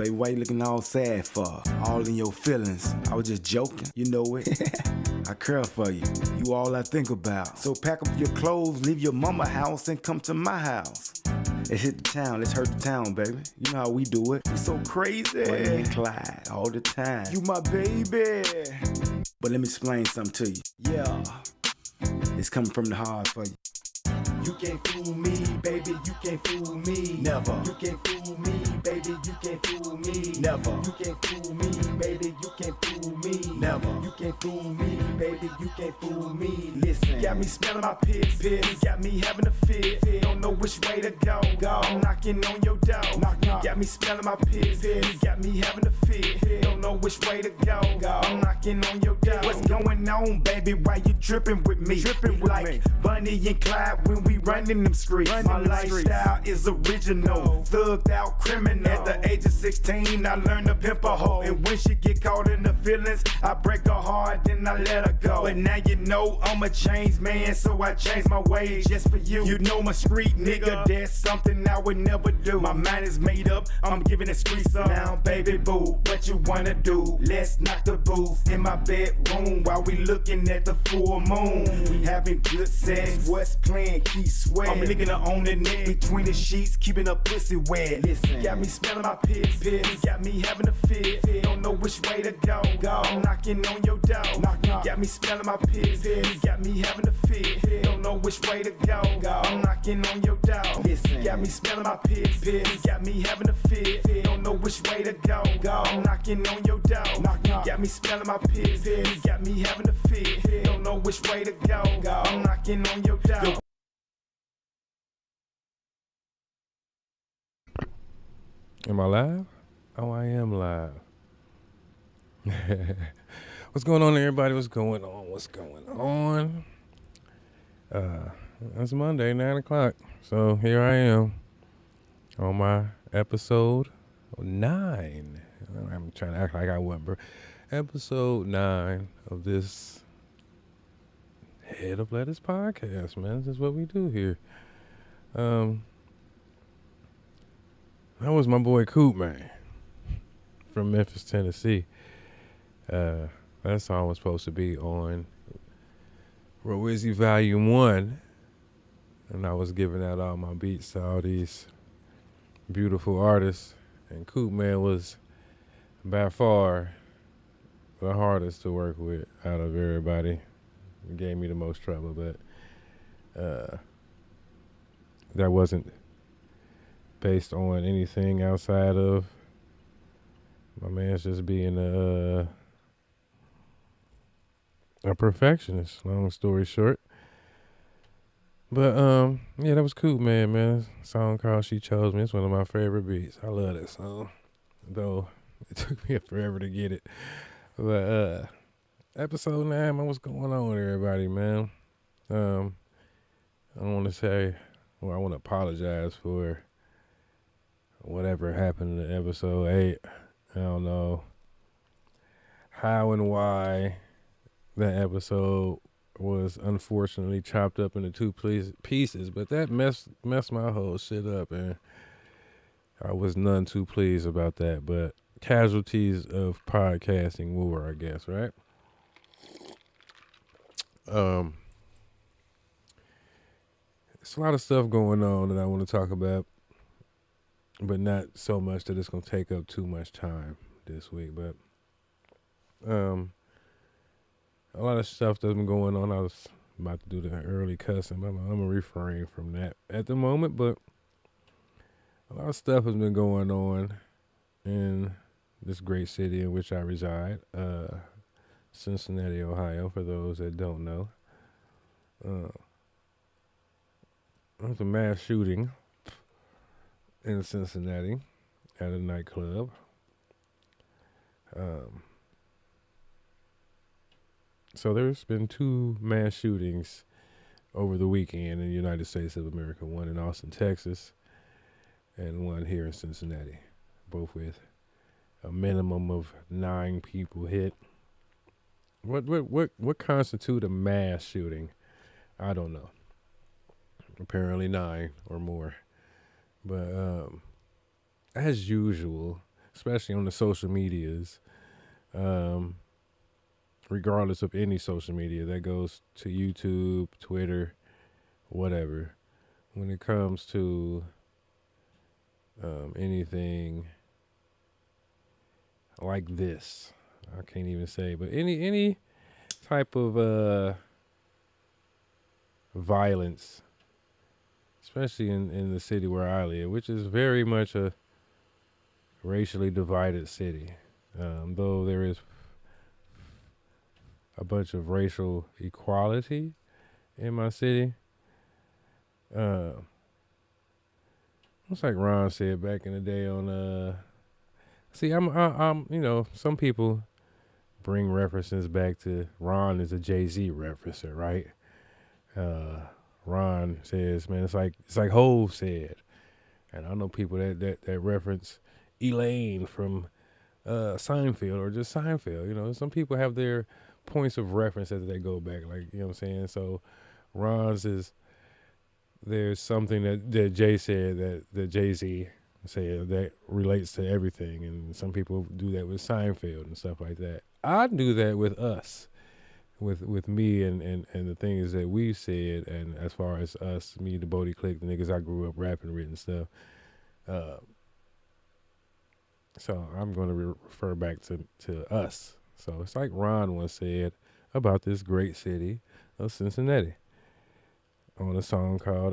baby, why you looking all sad for? All in your feelings. I was just joking, you know it. I care for you. You all I think about. So pack up your clothes, leave your mama house, and come to my house. Let's hit the town, let's hurt the town, baby. You know how we do it. We so crazy. Bonnie and Clyde, all the time. You my baby. But let me explain something to you. Yeah, it's coming from the heart for you. You can't fool me, baby, you can't fool me. Never. You can't fool me, baby, you can't fool me. Never. You can't fool me, baby, you can't fool me. Never. You can't fool me, baby, you can't fool me. Listen. Got me smelling my piss. Got me having a fit. Don't know which way to go. I'm knocking on your door. Knock. Got me smelling my piss. Got me having a fit. Don't know which way to go. I'm knocking on your door. What's going on, baby? Why you tripping with me? Tripping with like Bonnie and Clyde when we running them streets. My lifestyle is original, thugged out criminal. At the age of 16, I learned to pimp a hoe. And when she get caught in the feelings, I break her heart, then I let her go. But now you know I'm a changed man, so I changed my ways just for you. You know my street nigga, that's something I would never do. My mind is made up, I'm giving the streets up. Now, baby boo, what you wanna do? Let's knock the booth in my bedroom while we looking at the full moon. We having good sex, what's playing, keep sweat. I'm licking her on the neck between the sheets, keeping her pussy wet. Listen, got me smelling my piss. Got me having a fit. Don't know which way to go. I'm knocking on your door. Knock. Got me smelling my piss. Got me having a fit. Don't know which way to go. I'm knocking on your door. Listen, got me smelling my piss. Got me having a fit. Don't know which way to go. I'm knocking on your door. Got me smelling my piss. Got me having a fit. Don't know which way to go. I'm knocking on your door. Am I live? Oh, I am live. What's going on, everybody? What's going on? It's Monday, 9 o'clock. So here I am on my episode 9. I'm trying to act like I wasn't, bro. Episode 9 of this Head of Lettuce podcast, man. This is what we do here. That was my boy Coop, man, from Memphis, Tennessee. That song was supposed to be on Rowizzy Volume 1, and I was giving out all my beats to all these beautiful artists, and Coop, man, was by far the hardest to work with out of everybody. It gave me the most trouble, but that wasn't based on anything outside of my man's just being a perfectionist, long story short. But yeah, that was cool, man. Song called She Chose Me. It's one of my favorite beats. I love that song, though it took me forever to get it. But episode 9, man, what's going on with everybody, man? I want to say, well, I want to apologize for whatever happened in episode 8. I don't know how and why that episode was unfortunately chopped up into 2 pieces, but that messed my whole shit up, and I was none too pleased about that. But casualties of podcasting war, I guess, right? It's a lot of stuff going on that I want to talk about, but not so much that it's going to take up too much time this week. But a lot of stuff that's been going on. I was about to do the early cussing, but I'm going to refrain from that at the moment. But a lot of stuff has been going on in this great city in which I reside, Cincinnati, Ohio, for those that don't know. There's a mass shooting in Cincinnati at a nightclub. So there's been 2 mass shootings over the weekend in the United States of America. One in Austin, Texas, and one here in Cincinnati, both with a minimum of 9 people hit. What constitute a mass shooting? I don't know. Apparently 9 or more. But as usual, especially on the social medias. Um, Regardless of any social media that goes to YouTube, Twitter, whatever. When it comes to anything like this, I can't even say, but any type of violence, especially in the city where I live, which is very much a racially divided city, though there is a bunch of racial equality in my city. It's like Ron said back in the day on see, I'm some people bring references back to Ron is a Jay-Z referencer, right? Ron says, man, it's like Hove said. And I know people that reference Elaine from Seinfeld or just Seinfeld. Some people have their points of reference as they go back, like, you know what I'm saying? So Ron's is, there's something that Jay said that Jay-Z said that relates to everything, and some people do that with Seinfeld and stuff like that. I do that with us, with me and the things that we said, and as far as us, me, the Bodie Click, the niggas I grew up rapping with and stuff. So I'm going to refer back to us. So it's like Ron once said about this great city of Cincinnati on a song called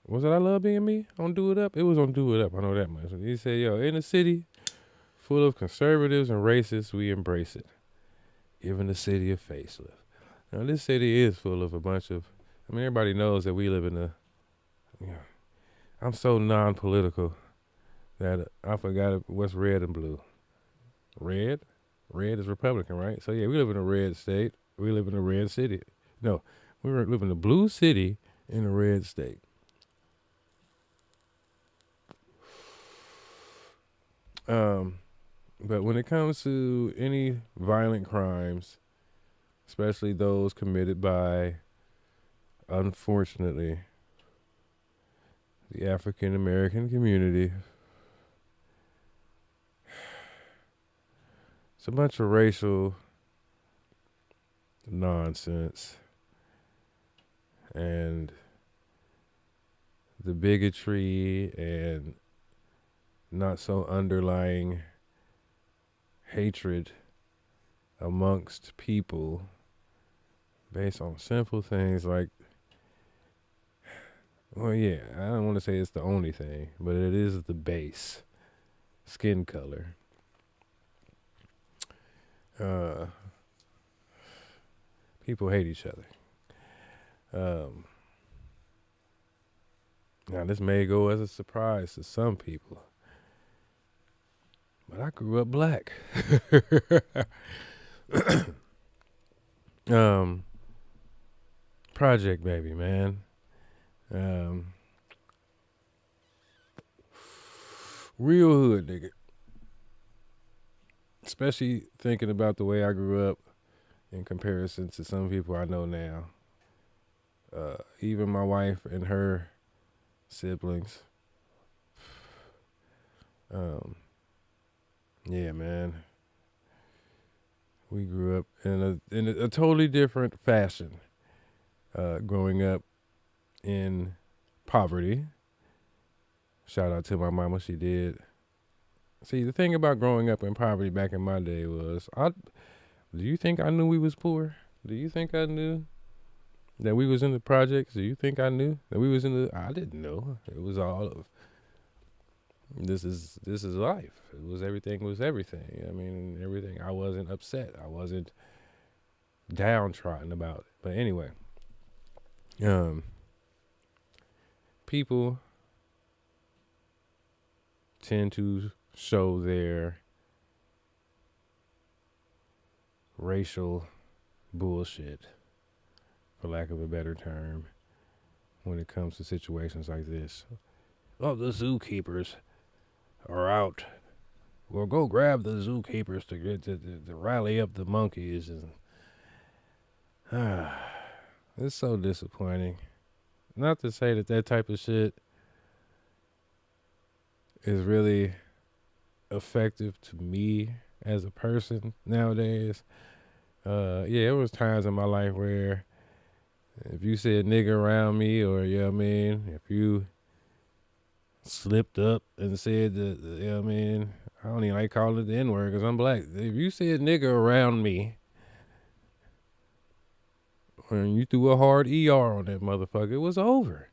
was it I Love Being Me on Do It Up? It was on Do It Up, I know that much. He said, yo, in a city full of conservatives and racists, we embrace it, giving the city a facelift. Now, this city is full of a bunch of, everybody knows that we live in I'm so non-political that I forgot what's red and blue. Red? Red is Republican, right? So, yeah, we live in a red state. We live in a red city. No, we live in a blue city in a red state. But when it comes to any violent crimes, especially those committed by, unfortunately, the African American community, it's a bunch of racial nonsense, and the bigotry and not so underlying hatred amongst people based on simple things like, well, yeah, I don't want to say it's the only thing, but it is the base. Skin color. People hate each other. Now, this may go as a surprise to some people, but I grew up black. Project baby, man. Real hood nigga. Especially thinking about the way I grew up in comparison to some people I know now. Even my wife and her siblings. Yeah, man. We grew up in a totally different fashion. Growing up in poverty. Shout out to my mama, she did. See, the thing about growing up in poverty back in my day was, do you think I knew we was poor? Do you think I knew that we was in the projects? Do you think I knew that we was I didn't know. It was all of, this is life. Everything was everything. Everything. I wasn't upset. I wasn't downtrodden about it. But anyway, people tend to show their racial bullshit, for lack of a better term, when it comes to situations like this. Oh, the zookeepers are out. Well, go grab the zookeepers to rally up the monkeys. And it's so disappointing. Not to say that type of shit is really effective to me as a person nowadays. Yeah, it was times in my life where if you said nigga around me, or if you slipped up and said I don't even like calling it the N-word because I'm black. If you said nigga around me, when you threw a hard ER on that motherfucker, it was over.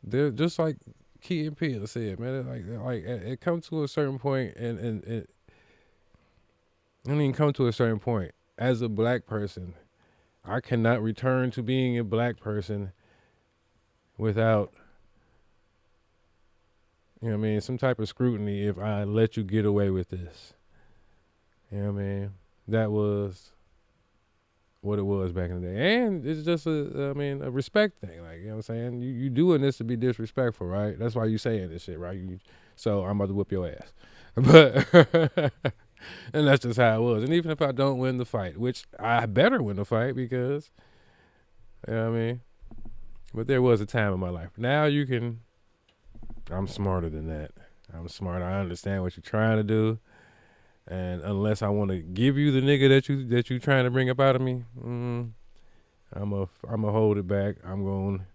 They're just like Key and Peele said, man. It comes to a certain point, and it don't even come to a certain point. As a black person, I cannot return to being a black person without, some type of scrutiny if I let you get away with this. That was what it was back in the day. And it's just a respect thing. Like, you know what I'm saying? You doing this to be disrespectful, right? That's why you saying this shit, right? So I'm about to whip your ass. But, and that's just how it was. And even if I don't win the fight, which I better win the fight because, but there was a time in my life. Now I'm smarter than that. I'm smarter. I understand what you're trying to do. And unless I want to give you the nigga that you trying to bring up out of me, I'm a hold it back. I'm going to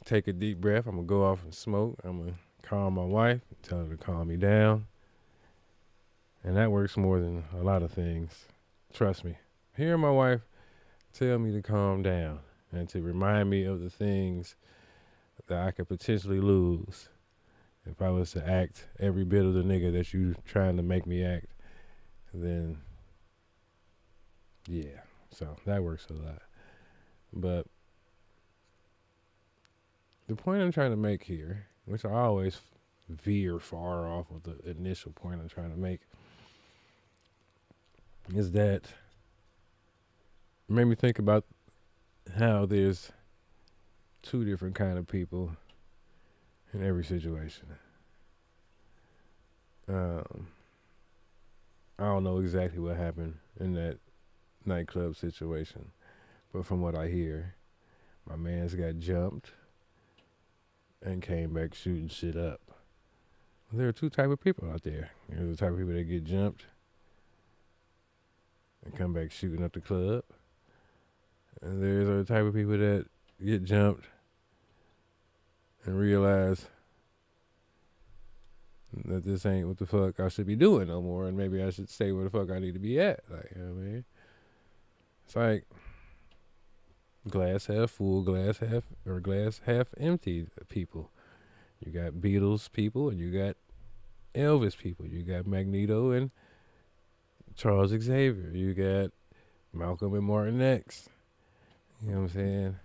take a deep breath. I'm going to go off and smoke. I'm going to call my wife, tell her to calm me down. And that works more than a lot of things. Trust me. Hearing my wife tell me to calm down and to remind me of the things that I could potentially lose if I was to act every bit of the nigga that you trying to make me act, then yeah. So that works a lot. But the point I'm trying to make here, which I always veer far off of the initial point I'm trying to make, is that it made me think about how there's two different kind of people in every situation. I don't know exactly what happened in that nightclub situation, but from what I hear, my man's got jumped and came back shooting shit up. There are two type of people out there. There's the type of people that get jumped and come back shooting up the club, and there's the type of people that get jumped and realize that this ain't what the fuck I should be doing no more, and maybe I should stay where the fuck I need to be at. Like, you know what I mean? It's like glass half full, glass half empty people. You got Beatles people and you got Elvis people. You got Magneto and Charles Xavier. You got Malcolm and Martin X. You know what I'm saying?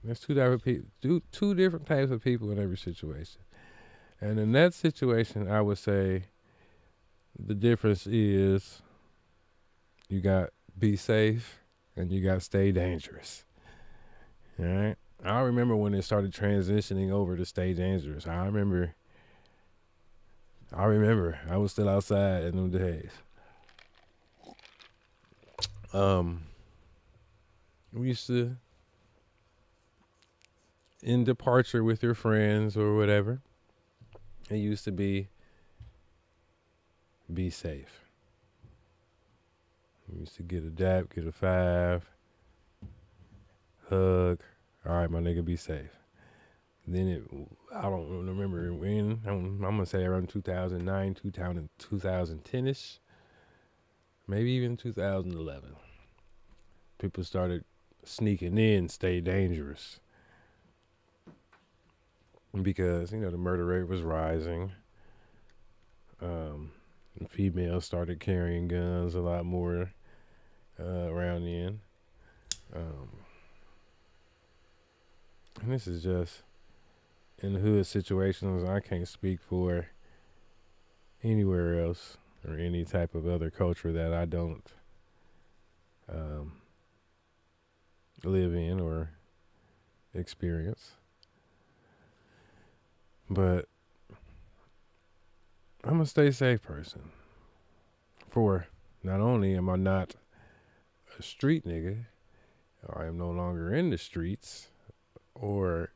There's two different types of people in every situation. And in that situation, I would say the difference is you got be safe and you got stay dangerous. All right? I remember when it started transitioning over to stay dangerous. I remember I was still outside in them days. We used to, in departure with your friends or whatever, it used to be safe. We used to get a dap, get a five, hug. All right, my nigga, be safe. Then I don't remember when. I'm gonna say around 2009, 2010ish, maybe even 2011. People started sneaking in, stay dangerous. Because, the murder rate was rising. Females started carrying guns a lot more around then. And this is just in the hood situations. I can't speak for anywhere else or any type of other culture that I don't live in or experience. But I'm a stay safe person. For not only am I not a street nigga, I am no longer in the streets or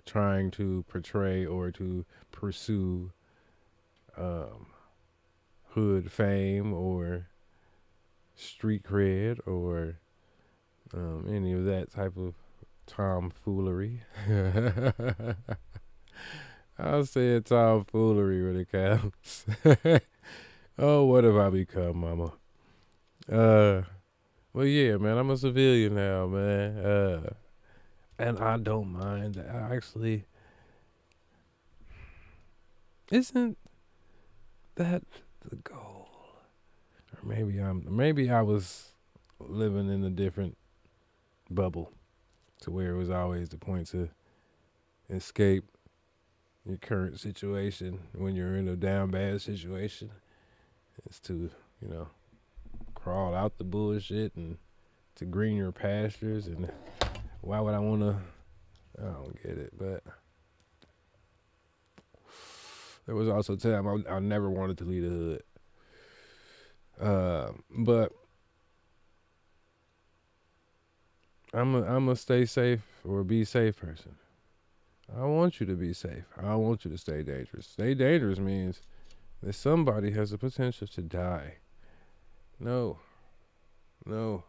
trying to portray or to pursue hood fame or street cred or any of that type of tomfoolery. I'll say it tomfoolery when it counts. Oh, what have I become, mama? Well, yeah, man, I'm a civilian now, man. And I don't mind. Actually, isn't that the goal? Or maybe I was living in a different bubble to where it was always the point to escape your current situation when you're in a down bad situation. It's to, crawl out the bullshit and to greener pastures. And why would I want to? I don't get it, but there was also a time I never wanted to leave the hood. But I'm a stay safe or be safe person. I want you to be safe. I want you to stay dangerous. Stay dangerous means that somebody has the potential to die. No. It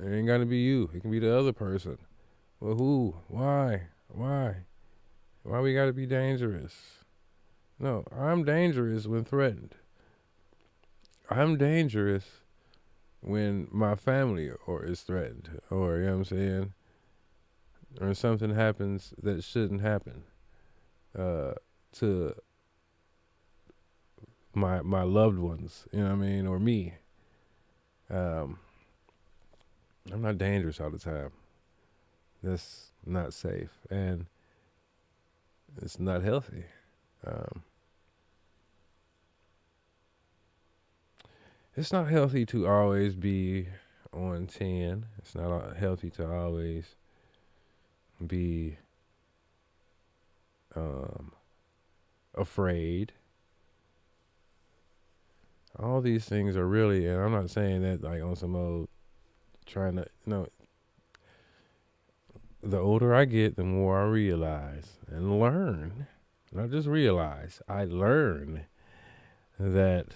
ain't gotta be you. It can be the other person. Well, who? Why? Why we gotta be dangerous? No, I'm dangerous when threatened. I'm dangerous when my family is threatened, or you know what I'm saying, or something happens that shouldn't happen to my loved ones, you know what I mean, or me. I'm not dangerous all the time. That's not safe, and it's not healthy. It's not healthy to always be on 10. It's not healthy to always be afraid. All these things are really, and I'm not saying that like on some old trying to, the older I get, the more I realize and learn, not just realize, I learn that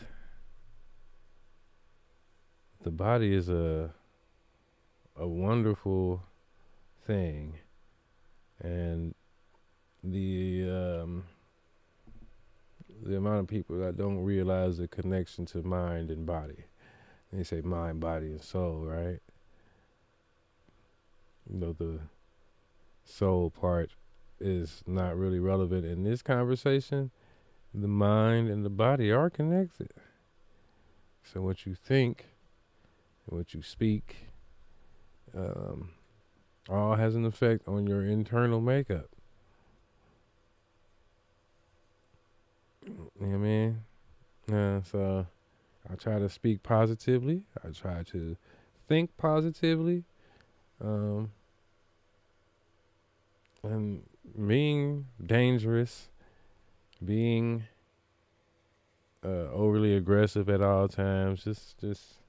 the body is a wonderful thing, and the amount of people that don't realize the connection to mind and body. They say mind, body, and soul, right? The soul part is not really relevant in this conversation. The mind and the body are connected. So what you think and what you speak all has an effect on your internal makeup. You know what I mean? So I try to speak positively. I try to think positively. And being dangerous, being overly aggressive at all times, just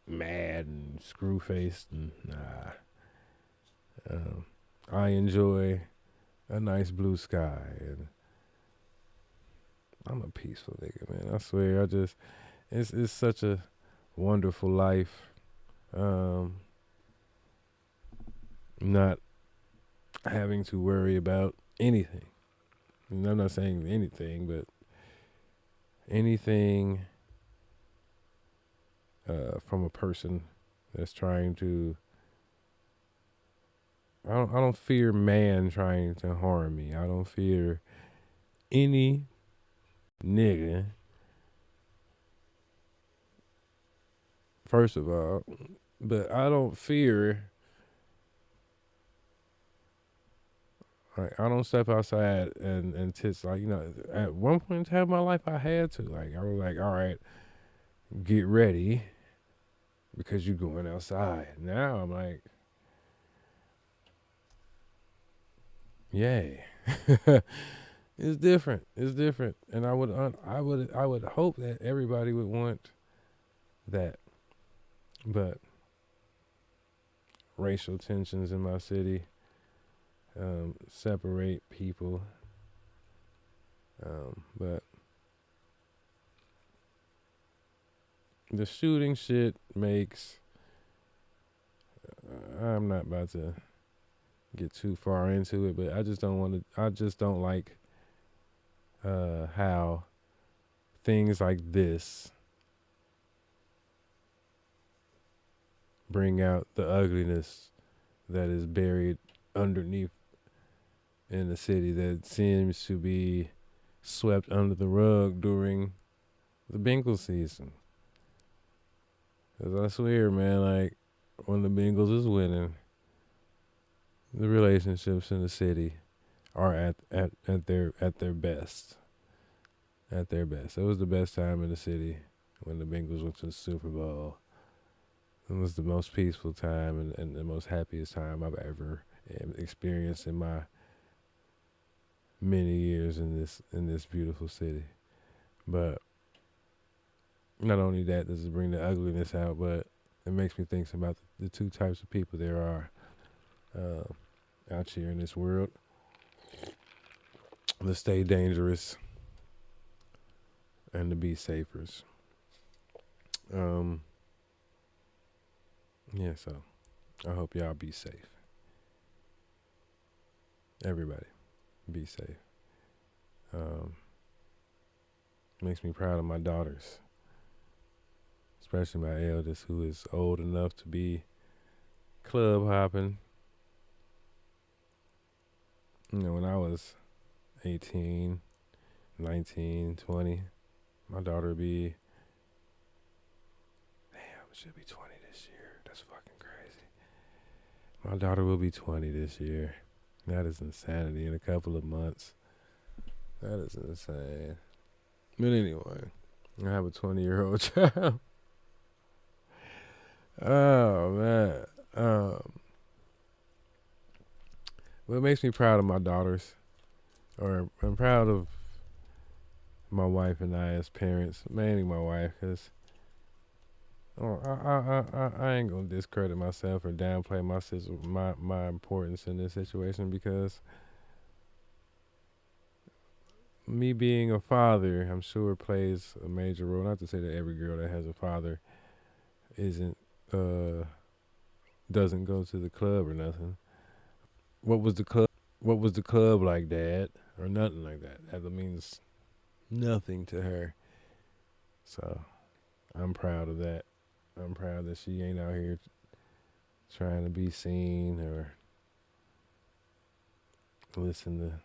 mad and screw-faced, and I enjoy a nice blue sky, and I'm a peaceful nigga, man. I swear, it's such a wonderful life. Not having to worry about anything. And I'm not saying anything, but anything from a person that's trying to. I don't fear man trying to harm me. I don't fear any nigga. First of all, but I don't fear. Like, I don't step outside and tits, like, at one point in time in my life, I had to. Like, I was like, all right, get ready because you're going outside. Now I'm like, yay. It's different. It's different. And I would hope that everybody would want that. But racial tensions in my city, separate people. But the shooting shit makes. I'm not about to get too far into it, but I just don't want to. I just don't like how things like this bring out the ugliness that is buried underneath in the city that seems to be swept under the rug during the Bengals season. 'Cause I swear, man, like when the Bengals is winning, the relationships in the city are at their best. At their best. It was the best time in the city when the Bengals went to the Super Bowl. It was the most peaceful time and the most happiest time I've ever experienced in my many years in this beautiful city. But not only that does it bring the ugliness out, but it makes me think about the two types of people there are out here in this world. The stay dangerous and the be safers. Yeah, so I hope y'all be safe. Everybody, be safe. Makes me proud of my daughters, especially my eldest, who is old enough to be club hopping. You know, when I was 18, 19, 20, my daughter would be, she'll be 20 this year. That's fucking crazy. My daughter will be 20 this year. That is insanity in a couple of months. That is insane. But anyway, I have a 20-year-old child. Oh, man. But it makes me proud of my daughters. Or I'm proud of my wife and I as parents. Mainly my wife, because I ain't going to discredit myself or downplay my importance in this situation, because me being a father, I'm sure, plays a major role. Not to say that every girl that has a father doesn't go to the club or nothing. What was the club like, Dad? Or nothing like that. That means nothing to her. So I'm proud of that. I'm proud that she ain't out here trying to be seen or listen to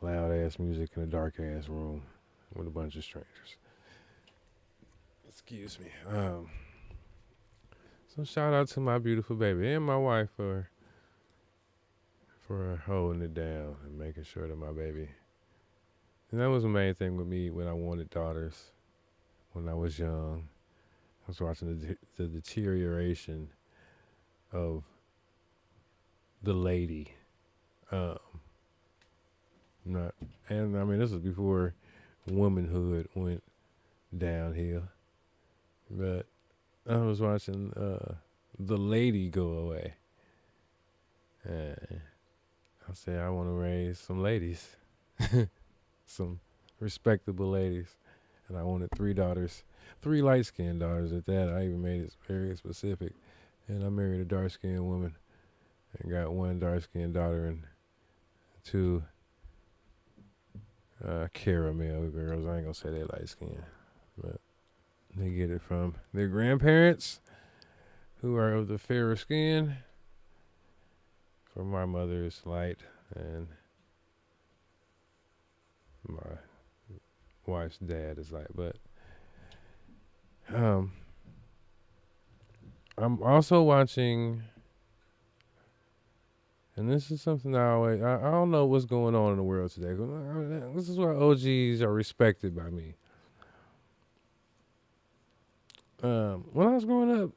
loud ass music in a dark ass room with a bunch of strangers. Excuse me. So shout out to my beautiful baby and my wife for holding it down and making sure that my baby. And that was the main thing with me when I wanted daughters when I was young. I was watching the deterioration of the lady. And I mean, this was before womanhood went downhill. But I was watching the lady go away. And I said, I want to raise some ladies. Some respectable ladies. And I wanted 3 daughters. 3 light-skinned daughters at that. I even made it very specific. And I married a dark-skinned woman and got 1 dark-skinned daughter and 2 caramel girls. I ain't gonna say they light-skinned, but they get it from their grandparents, who are of the fairer skin. For my mother is light, and my wife's dad is light. But I'm also watching, and this is something I don't know what's going on in the world today. This is why OGs are respected by me. When I was growing up,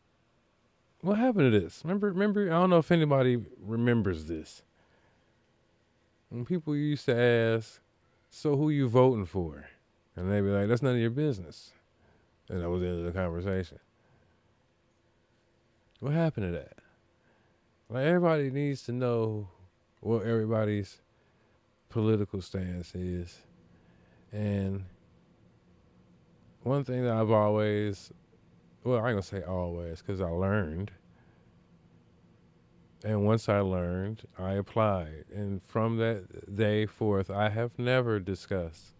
what happened to this? Remember, I don't know if anybody remembers this. When people used to ask, so who you voting for? And they'd be like, that's none of your business. And that was the end of the conversation. What happened to that? Like everybody needs to know what everybody's political stance is. And one thing that I've always, well, I ain't gonna say always, because I learned. And once I learned, I applied. And from that day forth, I have never discussed.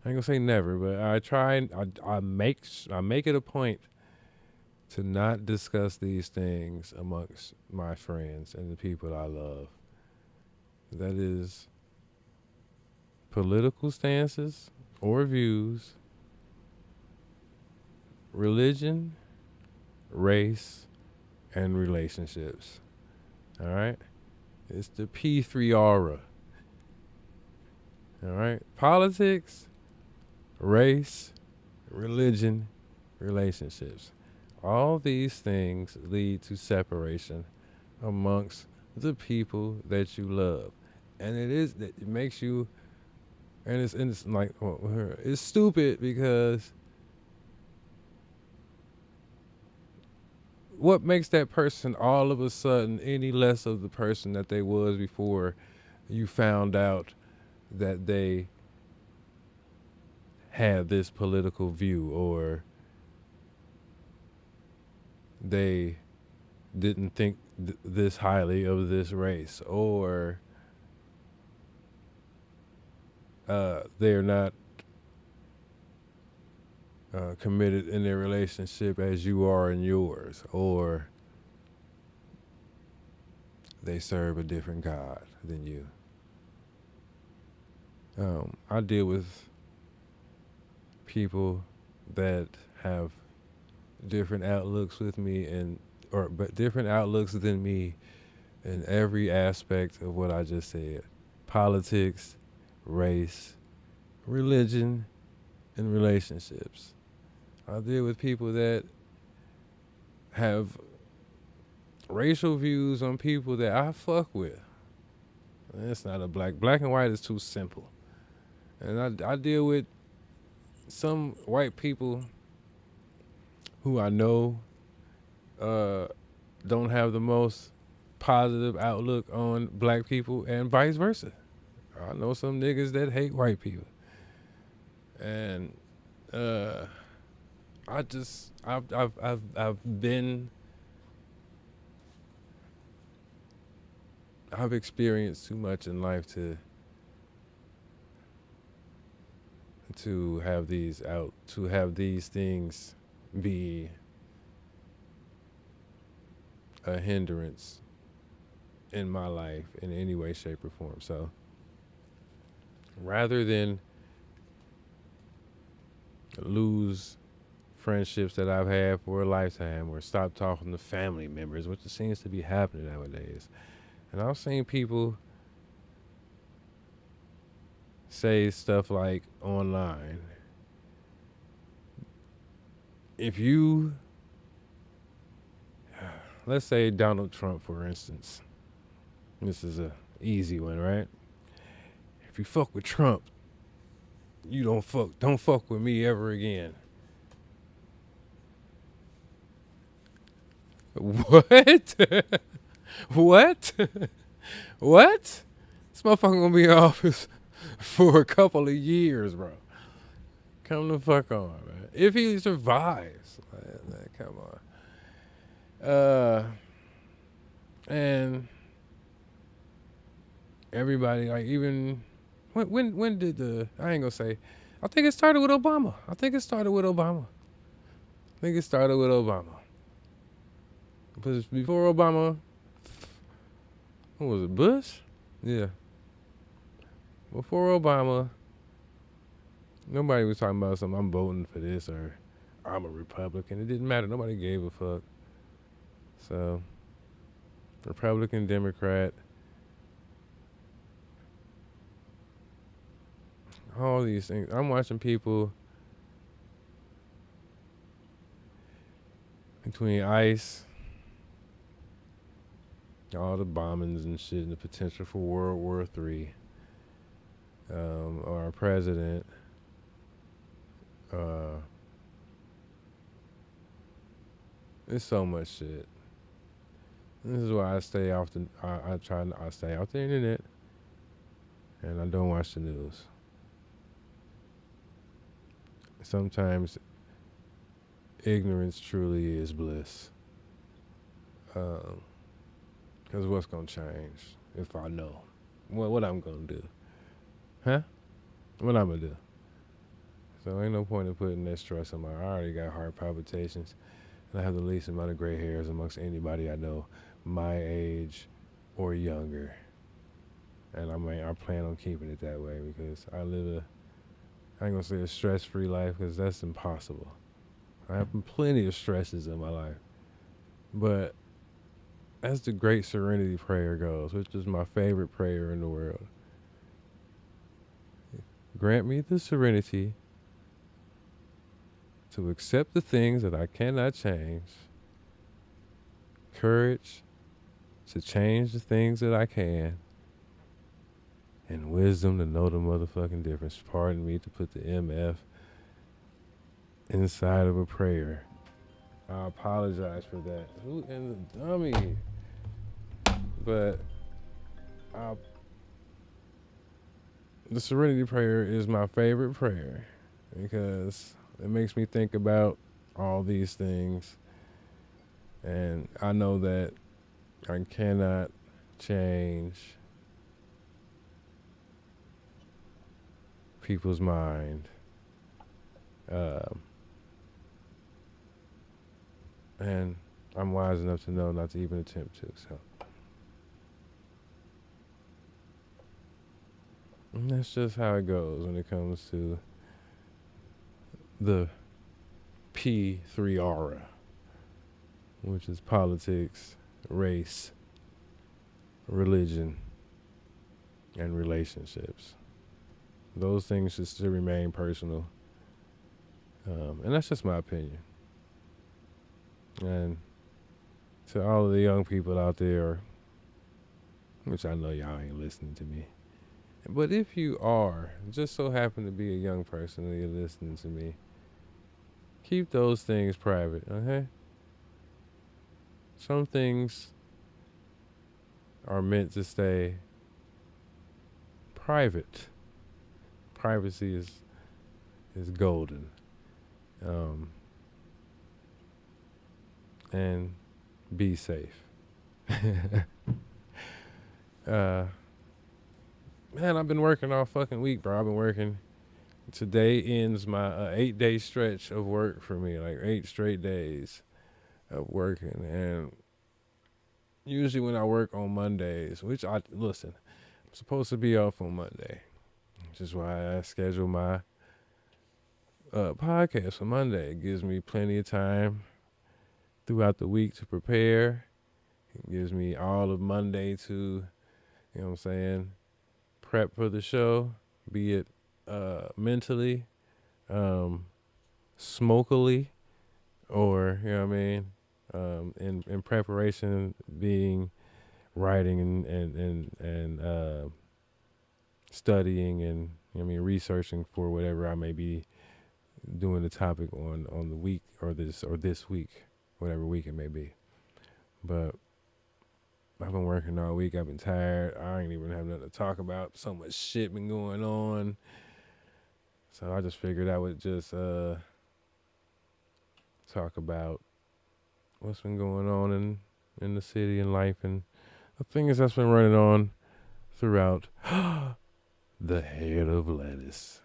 I ain't gonna say never, but I try. I make it a point to not discuss these things amongst my friends and the people I love. That is political stances or views, religion, race, and relationships. All right? It's the P3 aura. All right? Politics, race, religion, relationships. All these things lead to separation amongst the people that you love. And it makes you, and it's like, it's stupid because what makes that person all of a sudden any less of the person that they was before you found out that they had this political view, or they didn't think this highly of this race, or they're not committed in their relationship as you are in yours, or they serve a different God than you. I deal with people that have different outlooks with me, but different outlooks than me in every aspect of what I just said: politics, race, religion, and relationships. I deal with people that have racial views on people that I fuck with. And it's not a black and white is too simple. And I deal with some white people who I know don't have the most positive outlook on black people, and vice versa. I know some niggas that hate white people. And I've experienced too much in life to have these things be a hindrance in my life in any way, shape, or form. So rather than lose friendships that I've had for a lifetime, or stop talking to family members, which seems to be happening nowadays. And I've seen people say stuff like online, if you, let's say Donald Trump, for instance. This is a easy one, right? If you fuck with Trump, you don't fuck with me ever again. What? What? What? This motherfucker gonna be in office for a couple of years, bro. Come the fuck on, man. If he survives, man, come on. And everybody, like, even when did I ain't gonna say, I think it started with Obama. Because before Obama, what was it, Bush? Yeah. Before Obama, nobody was talking about something, I'm voting for this, or I'm a Republican. It didn't matter. Nobody gave a fuck. So, Republican, Democrat, all these things. I'm watching people between ICE, all the bombings and shit, and the potential for World War III, or our president, there's so much shit. This is why I stay off the. I stay off the internet, and I don't watch the news. Sometimes ignorance truly is bliss. Because what's gonna change if I know what I'm gonna do? Huh? What I'm gonna do? So ain't no point in putting that stress on my. I already got heart palpitations, and I have the least amount of gray hairs amongst anybody I know, my age or younger. And I plan on keeping it that way because I ain't gonna say a stress-free life because that's impossible. I have plenty of stresses in my life, but as the Great Serenity Prayer goes, which is my favorite prayer in the world, grant me the serenity to accept the things that I cannot change, courage to change the things that I can, and wisdom to know the motherfucking difference. Pardon me to put the MF inside of a prayer. I apologize for that. Who in the dummy? But the Serenity Prayer is my favorite prayer because it makes me think about all these things. And I know that I cannot change people's mind. And I'm wise enough to know not to even attempt to. So and that's just how it goes when it comes to the P3 aura, which is politics, race, religion, and relationships. Those things should remain personal. And that's just my opinion. And to all of the young people out there, which I know y'all ain't listening to me, but if you are, just so happen to be a young person and you're listening to me, keep those things private, okay? Some things are meant to stay private. Privacy is golden. And be safe. Man, I've been working all fucking week, bro. I've been working. Today ends my 8-day stretch of work for me, like 8 straight days of working. And usually when I work on Mondays, I'm supposed to be off on Monday, which is why I schedule my podcast for Monday. It gives me plenty of time throughout the week to prepare. It gives me all of Monday to, you know what I'm saying, prep for the show, be it mentally, smokily, or, you know what I mean, in preparation, being writing and studying and, you know what I mean, researching for whatever I may be doing the topic on the week or this week, whatever week it may be. But I've been working all week. I've been tired. I ain't even have nothing to talk about. So much shit been going on. So I just figured I would just talk about what's been going on in the city and life and the things that's been running on throughout the head of lettuce.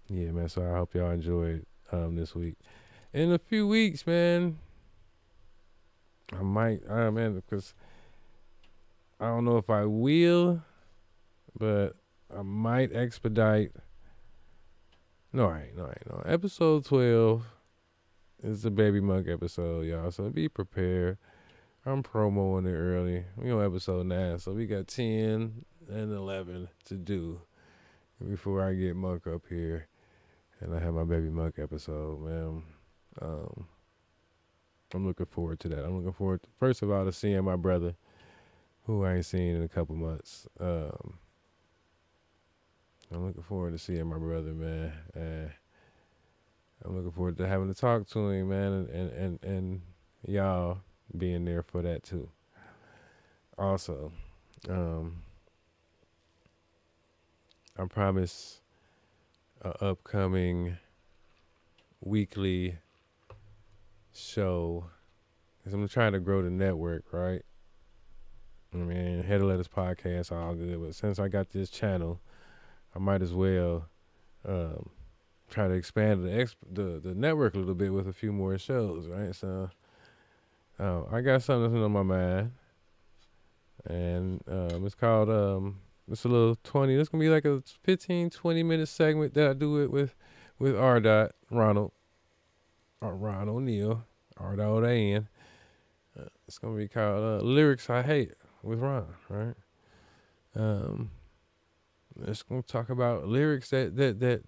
Yeah, man. So I hope y'all enjoyed this week. In a few weeks, man, I might, man, because I don't know if I will, but I might expedite. No, I ain't. No. Episode 12 is the Baby Monk episode, y'all. So be prepared. I'm promoing it early. We on episode 9, so we got 10 and 11 to do before I get Monk up here and I have my Baby Monk episode, man. I'm looking forward to that. I'm looking forward, first of all, to seeing my brother, who I ain't seen in a couple months. I'm looking forward to seeing my brother, man. I'm looking forward to having to talk to him, man, and y'all being there for that too. Also, I promise a upcoming weekly show, because I'm trying to grow the network, right? I mean, Head of Letters podcast, all good, but since I got this channel, I might as well try to expand the network a little bit with a few more shows, right? So I got something on my mind, and it's called it's a little 20. It's gonna be like a 15-20 minute segment that I do it with R. Ronald Neal, R.A.N. It's gonna be called Lyrics I Hate with Ron, right? It's gonna talk about lyrics that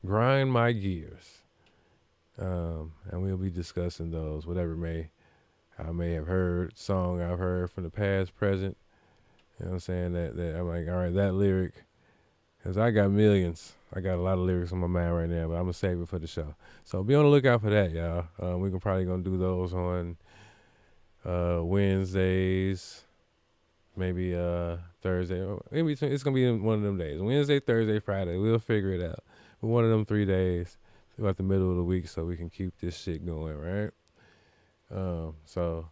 grind my gears, and we'll be discussing those, whatever I may have heard, song I've heard from the past, present. You know what I'm saying? That I'm like, all right, that lyric, because I got millions. I got a lot of lyrics on my mind right now, but I'm going to save it for the show. So be on the lookout for that, y'all. We're probably going to do those on Wednesdays, maybe Thursday. Maybe it's going to be one of them days. Wednesday, Thursday, Friday. We'll figure it out. But one of them 3 days about the middle of the week so we can keep this shit going, right? So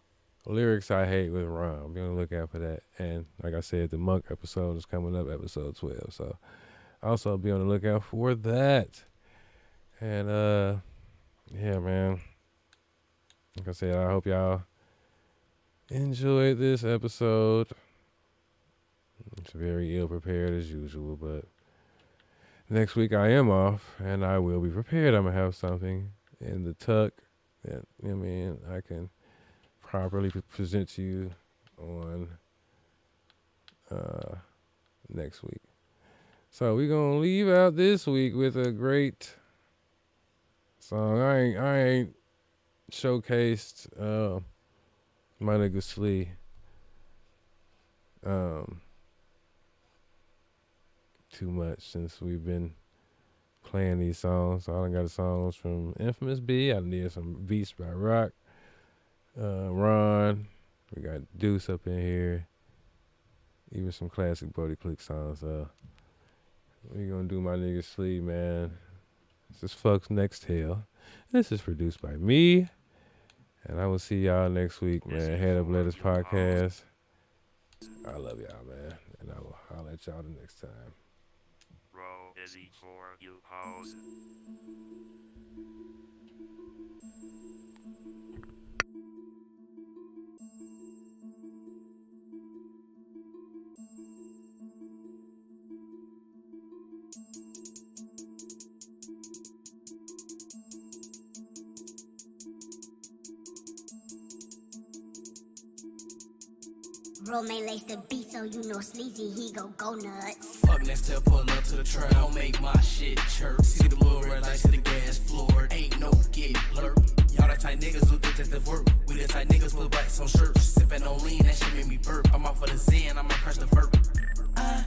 Lyrics I Hate with Ron. Be on the lookout for that. And like I said, the Monk episode is coming up, episode 12. So also be on the lookout for that. And yeah, man. Like I said, I hope y'all enjoyed this episode. It's very ill prepared as usual, but next week I am off and I will be prepared. I'm gonna have something in the tuck that, you know what I mean, I can properly present to you on next week. So we're gonna leave out this week with a great song. I ain't showcased my nigga Slee too much since we've been playing these songs. So I done got the songs from Infamous B. I done did some beats by Rock, Ron. We got Deuce up in here. Even some classic Brody Click songs. We gonna do my nigga Slee, man. This is Fuck's Next Tale. This is produced by me. And I will see y'all next week, man. Head Up Letters Podcast. I love y'all, man. And I will holler at y'all the next time. Roll busy for you hoes. Romaine lace the beat so you know Sleazy, he go nuts. Fuck next to pull up to the trail, don't make my shit chirp. See the blue red lights to the gas floor, ain't no get blurp. Y'all the tight niggas who detective work. We the tight niggas with bikes on shirts. Sippin' on lean, that shit make me burp. I'm out for the Zen, I might crush the verb. I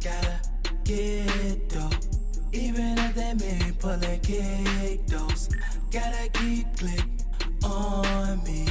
gotta get dope, even if they make me pullin' cake dose. Gotta keep click on me.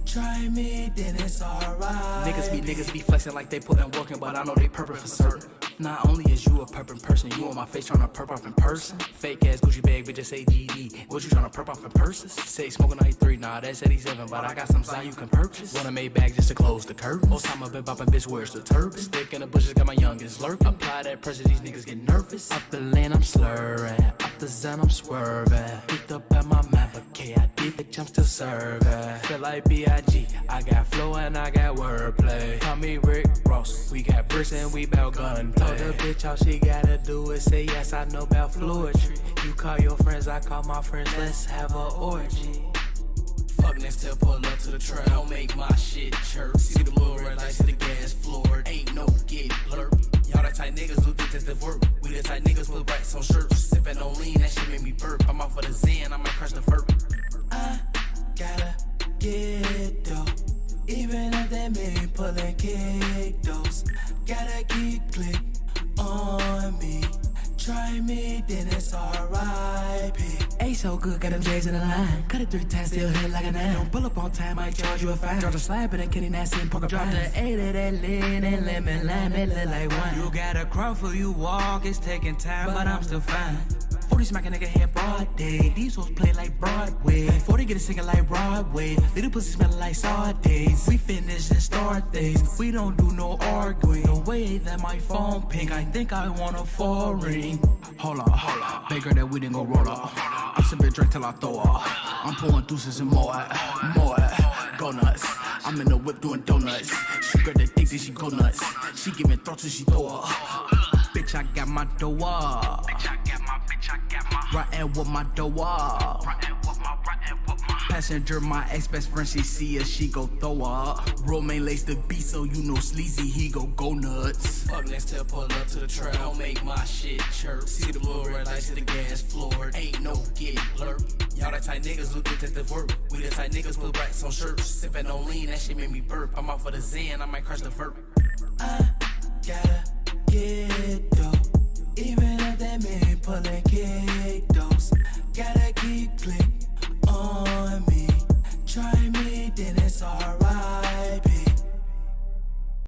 Try me, then it's alright. Niggas be flexing like they puttin' work in, but I know they purping for certain. Not only is you a purping person, you on my face tryna perp off in person. Fake ass Gucci bag, bitch, just say DD. What you tryna perp off in purses? Say smoking 93, nah, that's 87, but I got some sign you can purchase. Want a made bag just to close the curtain. Most time I've been bopping, bitch, where's the turban? Stick in the bushes, got my youngest lurking. Apply that pressure, these niggas get nervous. Up the lane, I'm slurring. Up the zen, I'm swerving. Picked up at my map, but KID, bitch, I'm still serving. Feel like B.I.G. I got flow and I got wordplay. Call me Rick Ross. We got bricks and we bout gunplay. Told the bitch all she gotta do is say yes, I know about fluidry. You call your friends, I call my friends, let's have a orgy. Fuck next to pull up to the trail, don't make my shit chirp. See the blue red lights to the gas floor, ain't no get blurp. Y'all the tight niggas who detective work. We the tight niggas with bikes on shirts. Sippin' on lean, that shit make me burp. I'm out for the Zen, I might crush the verb. I gotta get dope, even if they make me pullin' cake dose. Gotta keep click on me. Try me, then it's R.I.P. Ain't so good, got them J's in the line. Cut it 3 times, still hit like a 9. Don't pull up on time, I charge you a fine. Georgia slide, but then Kenny Nasty and Poker Drop the 8 of that lean and lemon lime, it look like wine. You got a crowd for you walk, it's taking time, but I'm still fine. 40 smack a nigga head broad day. These hoes play like Broadway. 40 get a singing like Broadway. Little pussy smell like sawdays. We finish and start things. We don't do no arguing. The way that my phone ping, I think I want a foreign. Hold on. Baker that we didn't go roll up. I'm sipping drink till I throw up. I'm pouring deuces and more. Go nuts. I'm in the whip doing donuts. She got the dick that she go nuts. She giving throats till she throw up. Bitch, I got my dough up. Riding with my dough up. Passenger, my ex-best friend, she see us, she go throw up. Romaine lace the beat, so you know Sleazy, he go nuts. Fuck next to pull up to the trail, don't make my shit chirp. See the blue red lights to the gas floor, ain't no get blurp. Y'all that tight niggas who detective work. We the tight niggas put racks on shirts. Sippin' on lean, that shit made me burp. I'm out for the Zen, I might crush the verb.